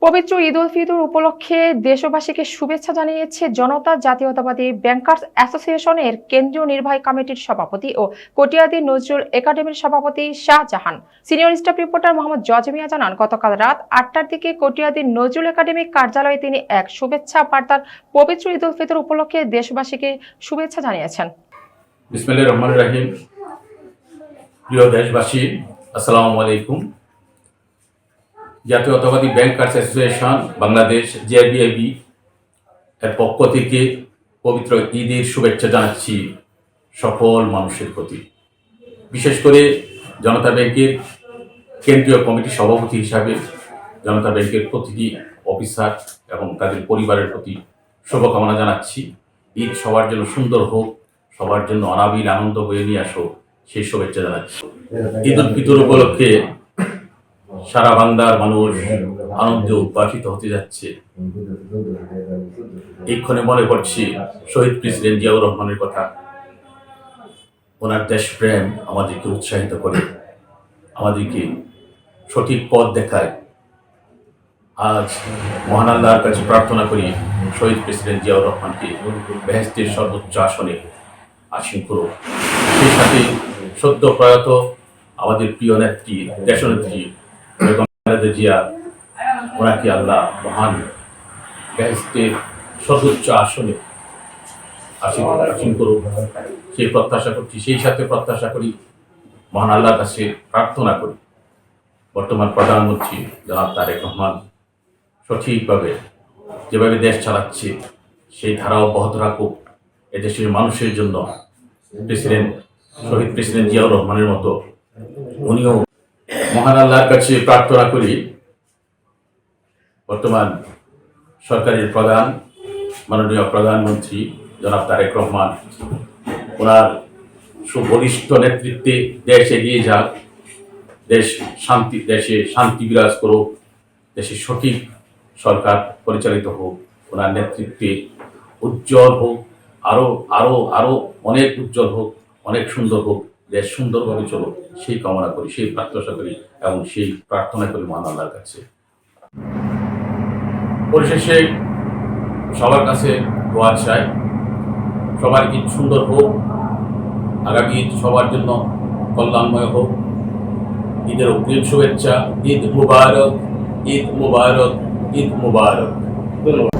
পবিত্র ঈদ উল ফিতর উপলক্ষে দেশবাসীকে শুভেচ্ছা জানিয়েছে জনতা জাতীয়তাবাদী ব্যাংকার্স অ্যাসোসিয়েশনের কেন্দ্রীয় নির্বাহী কমিটির সভাপতি ও কটিয়াদী নজরুল একাডেমির সভাপতি Shahjahan. Senior staff reporter Mohammad Jojmiya জানান, গতকাল রাত 8টার দিকে কটিয়াদী নজরুল একাডেমি কার্যালয়ে তিনি এক শুভেচ্ছা বার্তার পবিত্র ঈদ উল ফিতর উপলক্ষে দেশবাসীকে শুভেচ্ছা জানিয়েছেন। বিসমিল্লাহির রহমানির রহিম। প্রিয় দেশবাসী, আসসালামু আলাইকুম। জাতীয়তাবাদী ব্যাংকার্স অ্যাসোসিয়েশন বাংলাদেশ জেবিএবি এর পক্ষ থেকে পবিত্র ঈদের শুভেচ্ছা জানাচ্ছি সকল মানুষের প্রতি। বিশেষ করে জনতা ব্যাংকের কেন্দ্রীয় কমিটির সভাপতি হিসাবে জনতা ব্যাংকের প্রতিটি অফিসার এবং তাদের পরিবারের প্রতি শুভকামনা জানাচ্ছি। ঈদ সবার জন্য সুন্দর হোক, সবার জন্য অনাবিল আনন্দ বয়ে নিয়ে আসো, সেই শুভেচ্ছা জানাচ্ছি। ঈদ উল ফিতর উপলক্ষে সারা বাংলার মানুষ আনন্দে উদ্ভাসিত হতে যাচ্ছে। এইক্ষণে মনে করছি শহীদ প্রেসিডেন্ট জিয়াউর রহমানের কথা। ওনার দেশপ্রেম আমাদেরকে উৎসাহিত করে, আমাদেরকে সঠিক পথ দেখায়। আজ মহান আল্লাহর কাছে প্রার্থনা করি শহীদ প্রেসিডেন্ট জিয়াউর রহমানকে বেহেশতের সর্বোচ্চ আসনে আসীন করুক। সেই সাথে সদ্য প্রয়াত আমাদের প্রিয় নেত্রী, দেশনেত্রী জিয়া, ওনাকে আল্লাহ মহান বেহেশতের সর্বোচ্চ আসনে আসীন করুক, সেই প্রত্যাশা করছি। সেই সাথে প্রত্যাশা করি, মহান আল্লাহর কাছে প্রার্থনা করি বর্তমান প্রধানমন্ত্রী জনাব তারেক রহমান সঠিকভাবে যেভাবে দেশ চালাচ্ছে সেই ধারা অব্যাহত রাখুক। এদেশের মানুষের জন্য শহীদ প্রেসিডেন্ট জিয়াউর রহমানের মতো উনিও মহান আল্লাহর কাছে প্রার্থনা করি বর্তমান সরকারের প্রধান মাননীয় প্রধানমন্ত্রী জনাব তারেক রহমান, ওনার সুবলিষ্ঠ নেতৃত্বে দেশ এগিয়ে যাক, দেশে শান্তি বিরাজ করুক, দেশে সঠিক সরকার পরিচালিত হোক, ওনার নেতৃত্বে উজ্জ্বল হোক, আরো আরো আরো অনেক উজ্জ্বল হোক, অনেক সুন্দর হোক, দেশ সুন্দরভাবে চলুক, সেই কামনা করি, সেই প্রত্যাশা করি এবং সেই প্রার্থনা করি মহান আল্লাহর কাছে। পরিশেষে সবার কাছে দোয়া চাই, সবার ঈদ সুন্দর হোক, আগামী ঈদ সবার জন্য কল্যাণময় হোক। ঈদের অগ্রিম শুভেচ্ছা। ঈদ মুবারক, ঈদ মুবারক, ঈদ মুবারক। ধন্যবাদ।